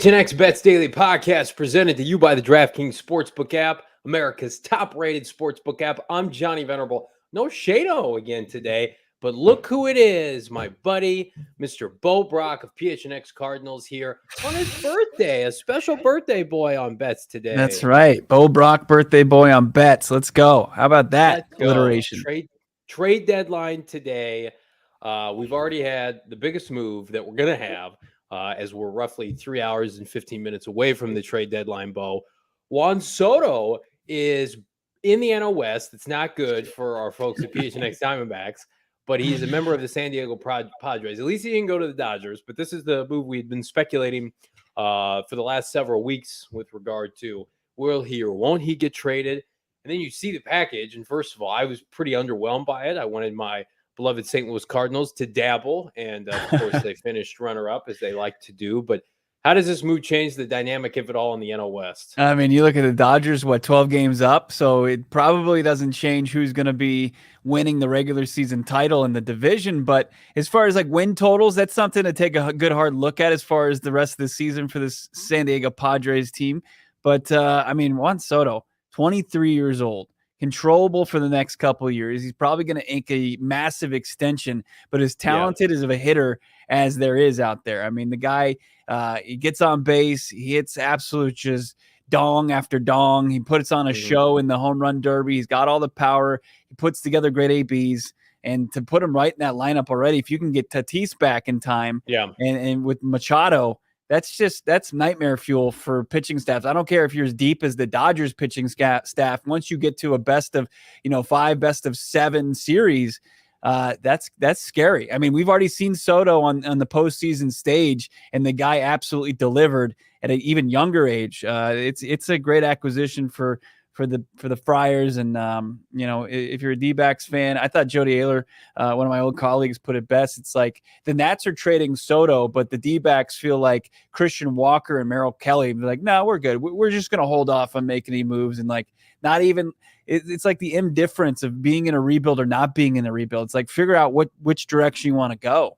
PHNX Bets Daily Podcast presented to you by the DraftKings Sportsbook app, America's top-rated sportsbook app. I'm Johnny Venerable. No Shado again today, but look who it is, my buddy, Mr. Bo Brock of PHNX Cardinals here on his birthday, a special birthday boy on Bets today. That's right. Bo Brock, birthday boy on Bets. Let's go. How about that alliteration? Trade deadline today. We've already had the biggest move that we're going to have. As we're roughly 3 hours and 15 minutes away from the trade deadline, Bo. Juan Soto is in the NL West. It's not good for our folks at PHNX Diamondbacks, but he's a member of the San Diego Padres. At least he didn't go to the Dodgers, but this is the move we've been speculating for the last several weeks with regard to will he or won't he get traded? And then you see the package, and first of all, I was pretty underwhelmed by it. I wanted my beloved St. Louis Cardinals to dabble, and of course they finished runner-up as they like to do. But how does this move change the dynamic, if at all, in the NL West? I mean, you look at the Dodgers, 12 games up, so it probably doesn't change who's going to be winning the regular season title in the division. But as far as like win totals, that's something to take a good hard look at as far as the rest of the season for this San Diego Padres team. But I mean, Juan Soto, 23 years old. Controllable for the next couple of years. He's probably going to ink a massive extension, but as talented as of a hitter as there is out there. I mean, the guy, he gets on base. He hits absolute just dong after dong. He puts on a show in the home run derby. He's got all the power. He puts together great ABs. And to put him right in that lineup already, if you can get Tatis back in time and with Machado, that's nightmare fuel for pitching staffs. I don't care if you're as deep as the Dodgers pitching staff. Once you get to a best of 5, best of 7 series, that's scary. I mean, we've already seen Soto on the postseason stage, and the guy absolutely delivered at an even younger age. It's a great acquisition for the Friars. And, if you're a D-backs fan, I thought Jody Ayler, one of my old colleagues, put it best. It's like the Nats are trading Soto, but the D-backs feel like Christian Walker and Merrill Kelly. They're like, no, we're good. We're just going to hold off on making any moves. And like, not even, it's like the indifference of being in a rebuild or not being in a rebuild. It's like, figure out which direction you want to go.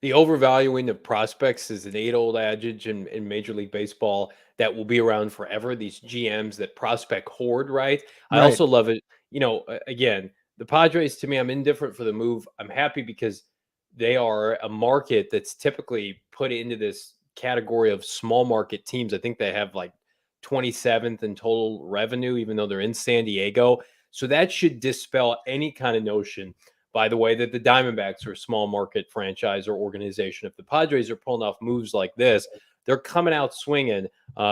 The overvaluing of prospects is an age-old adage in Major League Baseball that will be around forever. These GMs that prospect hoard, right? I also love it. Again, the Padres, to me, I'm indifferent for the move. I'm happy because they are a market that's typically put into this category of small market teams. I think they have like 27th in total revenue, even though they're in San Diego. So that should dispel any kind of notion, by the way, that the Diamondbacks are a small market franchise or organization. If the Padres are pulling off moves like this, they're coming out swinging.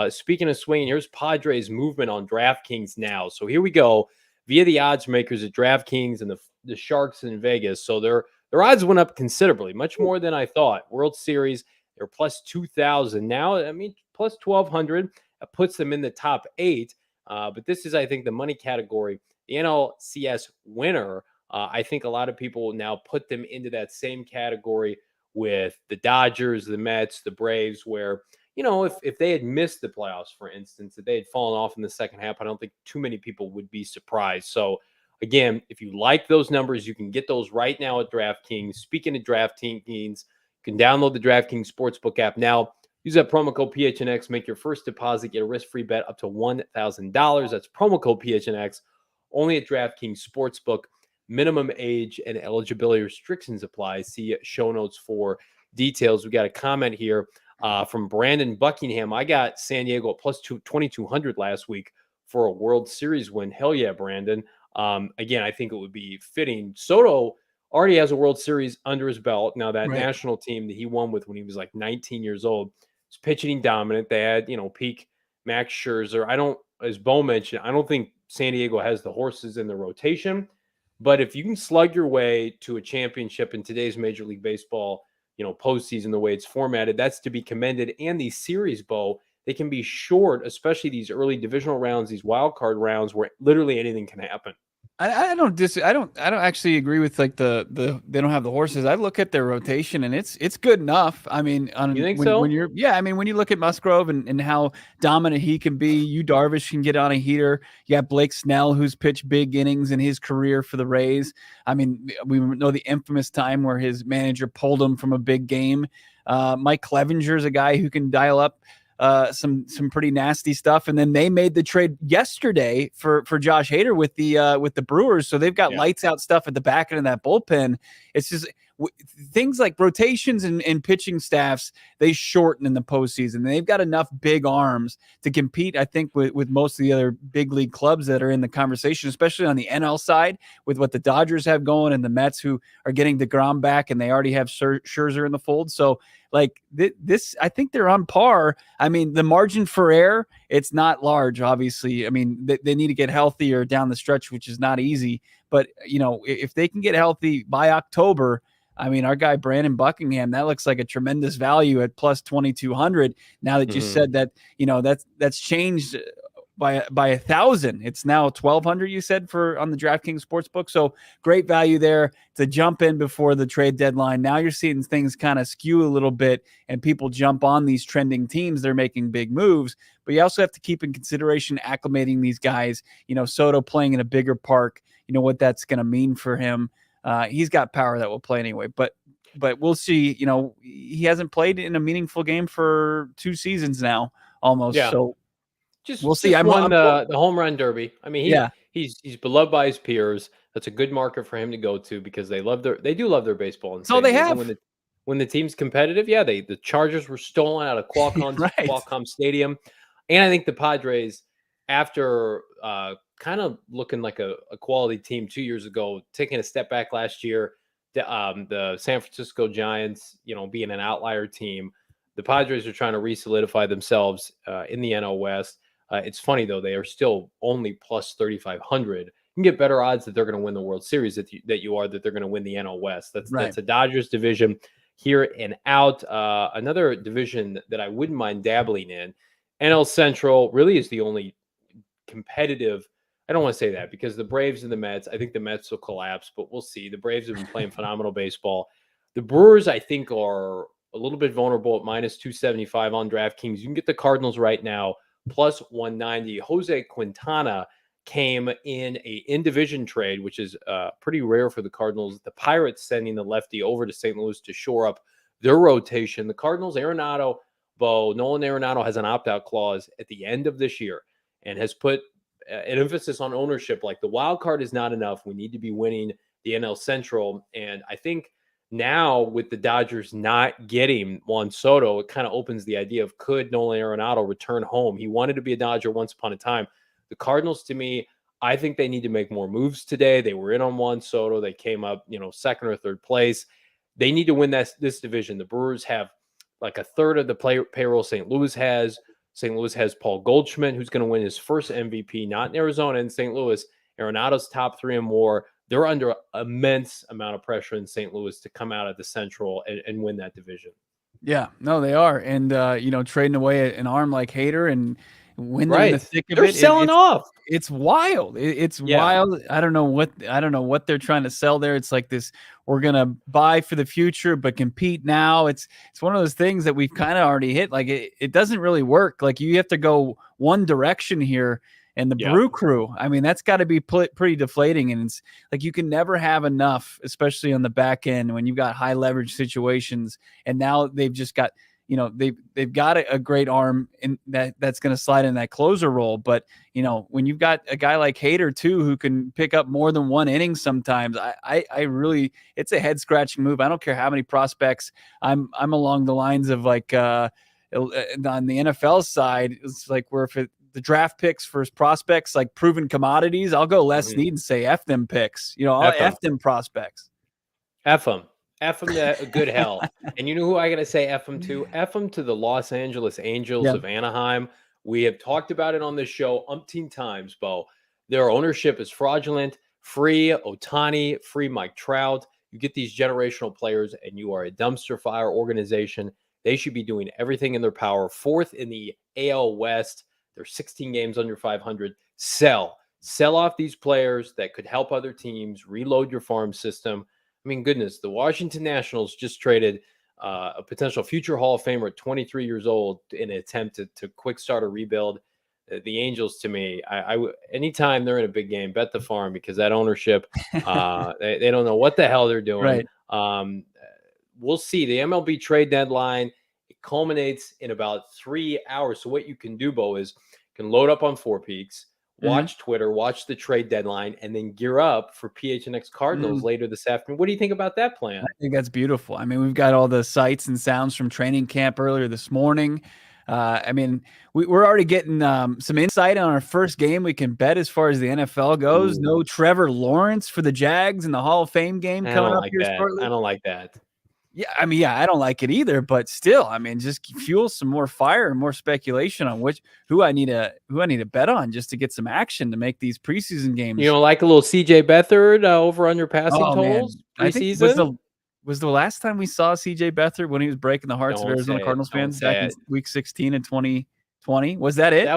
Speaking of swinging, here's Padres movement on DraftKings now. So here we go via the odds makers at DraftKings and the Sharks in Vegas. So their odds went up considerably, much more than I thought. World Series, they're plus 2,000 now. I mean, plus 1,200. That puts them in the top 8. But this is, I think, the money category. The NLCS winner, I think a lot of people will now put them into that same category with the Dodgers, the Mets, the Braves, where, if they had missed the playoffs, for instance, if they had fallen off in the second half, I don't think too many people would be surprised. So, again, if you like those numbers, you can get those right now at DraftKings. Speaking of DraftKings, you can download the DraftKings Sportsbook app now. Use that promo code PHNX. Make your first deposit. Get a risk-free bet up to $1,000. That's promo code PHNX. Only at DraftKings Sportsbook. Minimum age and eligibility restrictions apply. See show notes for details. We got a comment here from Brandon Buckingham. I got San Diego at plus 2,200 last week for a World Series win. Hell yeah, Brandon. Again, I think it would be fitting. Soto already has a World Series under his belt. Now, that national team that he won with when he was like 19 years old was pitching dominant. They had, peak Max Scherzer. As Bo mentioned, I don't think San Diego has the horses in the rotation. But if you can slug your way to a championship in today's Major League Baseball, postseason, the way it's formatted, that's to be commended. And these series, Bo, they can be short, especially these early divisional rounds, these wild card rounds where literally anything can happen. I don't actually agree with like the they don't have the horses. I look at their rotation and it's good enough. I mean, you think so? When you look at Musgrove and how dominant he can be, Yu Darvish can get on a heater. You got Blake Snell, who's pitched big innings in his career for the Rays. I mean, we know the infamous time where his manager pulled him from a big game. Mike Clevenger's a guy who can dial up some pretty nasty stuff. And then they made the trade yesterday for Josh Hader with the Brewers, so they've got lights out stuff at the back end of that bullpen. It's just things like rotations and pitching staffs, they shorten in the postseason. They've got enough big arms to compete, I think, with most of the other big league clubs that are in the conversation, especially on the NL side with what the Dodgers have going and the Mets, who are getting DeGrom back, and they already have Scherzer in the fold. So like this, I think they're on par. I mean, the margin for error, it's not large, obviously. I mean, they need to get healthier down the stretch, which is not easy. But, if they can get healthy by October, I mean, our guy Brandon Buckingham, that looks like a tremendous value at plus 2,200. Now that you said that, that's changed by 1,000. It's now 1,200. You said on the DraftKings Sportsbook. So great value there to jump in before the trade deadline. Now you're seeing things kind of skew a little bit, and people jump on these trending teams. They're making big moves, but you also have to keep in consideration acclimating these guys. Soto playing in a bigger park. What that's going to mean for him. He's got power that will play anyway, but we'll see. He hasn't played in a meaningful game for 2 seasons now, almost. Yeah. So we'll see. I won the home run derby. I mean, he's beloved by his peers. That's a good market for him to go to because they do love their baseball. So they have. When the team's competitive, the Chargers were stolen out of Qualcomm Stadium, and I think the Padres, after kind of looking like a quality team 2 years ago, taking a step back last year, the San Francisco Giants, being an outlier team, the Padres are trying to re-solidify themselves in the NL West. It's funny, though, they are still only plus 3,500. You can get better odds that they're going to win the World Series that they're going to win the NL West. That's a Dodgers division here and out. Another division that I wouldn't mind dabbling in, NL Central, really is the only competitive. I don't want to say that because the Braves and the Mets, I think the Mets will collapse, but we'll see. The Braves have been playing phenomenal baseball. The Brewers, I think, are a little bit vulnerable at minus 275 on DraftKings. You can get the Cardinals right now, plus 190. Jose Quintana came in a in-division trade, which is pretty rare for the Cardinals. The Pirates sending the lefty over to St. Louis to shore up their rotation. The Cardinals, Nolan Arenado has an opt-out clause at the end of this year and has put an emphasis on ownership. Like, the wild card is not enough. We need to be winning the NL Central. And I think now with the Dodgers not getting Juan Soto, it kind of opens the idea of, could Nolan Arenado return home? He wanted to be a Dodger once upon a time. The Cardinals, to me, I think they need to make more moves today. They were in on Juan Soto. They came up, second or third place. They need to win this division. The Brewers have like a third of the payroll St. Louis has. St. Louis has Paul Goldschmidt, who's going to win his first MVP, not in Arizona, in St. Louis. Arenado's top 3 and more. They're under immense amount of pressure in St. Louis to come out of the Central and win that division. Yeah, no, they are. And, trading away an arm like Hader and when they're in the thick of they're selling off. It's wild. It's wild. I don't know what they're trying to sell there. It's like this, we're going to buy for the future, but compete now. It's one of those things that we've kind of already hit. Like it doesn't really work. Like you have to go one direction here. And the Brew Crew, I mean, that's got to be pretty deflating. And it's like you can never have enough, especially on the back end when you've got high leverage situations. And now they've just got, they've got a great arm in that's going to slide in that closer role. But, when you've got a guy like Hader too, who can pick up more than one inning sometimes, I really, it's a head scratching move. I don't care how many prospects. I'm along the lines of like on the NFL side, it's like where if the draft picks for prospects, like proven commodities, I'll go Les Snead and say F them picks. I'll F them prospects. F them. F them to good hell. And you know who I got to say F them to? F them to the Los Angeles Angels of Anaheim. We have talked about it on this show umpteen times, Bo. Their ownership is fraudulent. Free Ohtani, free Mike Trout. You get these generational players and you are a dumpster fire organization. They should be doing everything in their power. 4th in the AL West. They're 16 games under 500. Sell off these players that could help other teams, reload your farm system. I mean, goodness, the Washington Nationals just traded a potential future Hall of Famer at 23 years old in an attempt to quick start a rebuild. The Angels, to me, anytime they're in a big game, bet the farm because that ownership, they don't know what the hell they're doing. Right. We'll see. The MLB trade deadline, it culminates in about 3 hours. So what you can do, Bo, is you can load up on Four Peaks, watch Twitter, watch the trade deadline, and then gear up for PHNX Cardinals later this afternoon. What do you think about that plan? I think that's beautiful. I mean, we've got all the sights and sounds from training camp earlier this morning. I mean, we're already getting some insight on our first game we can bet as far as the NFL goes. Ooh. No Trevor Lawrence for the Jags in the Hall of Fame game I coming don't up like here that. shortly. I don't like that. Yeah, I mean, yeah, I don't like it either, but still, I mean, just fuel some more fire and more speculation on who I need to bet on just to get some action to make these preseason games. You don't like a little CJ Beathard over under passing Oh man, totals I think preseason? was the last time we saw CJ Beathard when he was breaking the hearts of Don't Arizona say it. Cardinals Don't fans back say in it. week 16 in 2020. Was that it? That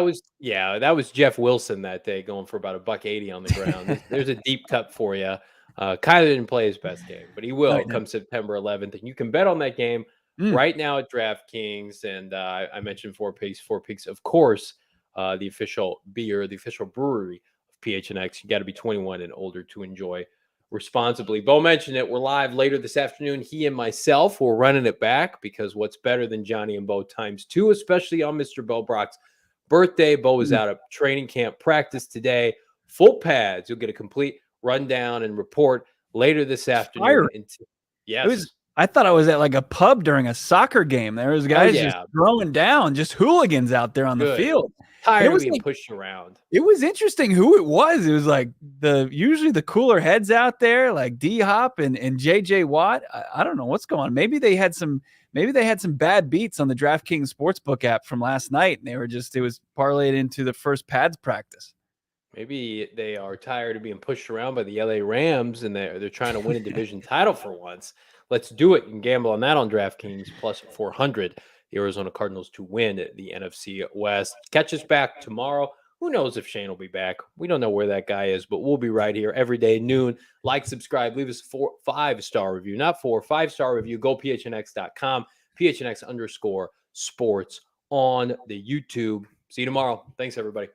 was Jeff Wilson that day going for about $1.80 on the ground. There's a deep cut for you. Kyler didn't play his best game, but he No, will he come didn't. September 11th, and you can bet on that game right now at DraftKings. And I mentioned Four Peaks. Four Peaks, of course, the official beer, the official brewery of PHNX. You got to be 21 and older to enjoy responsibly. Bo mentioned it. We're live later this afternoon. He and myself will running it back because what's better than Johnny and Bo times two, especially on Mr. Bo Brock's birthday. Bo is out of training camp practice today. Full pads. You'll get a complete rundown and report later this afternoon. Yes. I thought I was at like a pub during a soccer game. There was guys just throwing down, just hooligans out there on the field. Tired of being pushed around. It was interesting who it was. It was like usually the cooler heads out there, like D Hop and JJ Watt. I don't know what's going on. Maybe they had some bad beats on the DraftKings Sportsbook app from last night, and it was parlayed into the first pads practice. Maybe they are tired of being pushed around by the LA Rams, and they're trying to win a division title for once. Let's do it. You can gamble on that on DraftKings plus 400. The Arizona Cardinals to win the NFC West. Catch us back tomorrow. Who knows if Shane will be back? We don't know where that guy is, but we'll be right here every day, noon. Like, subscribe, leave us a 5-star review, not 5-star review. Go PHNX.com, PHNX_sports on the YouTube. See you tomorrow. Thanks, everybody.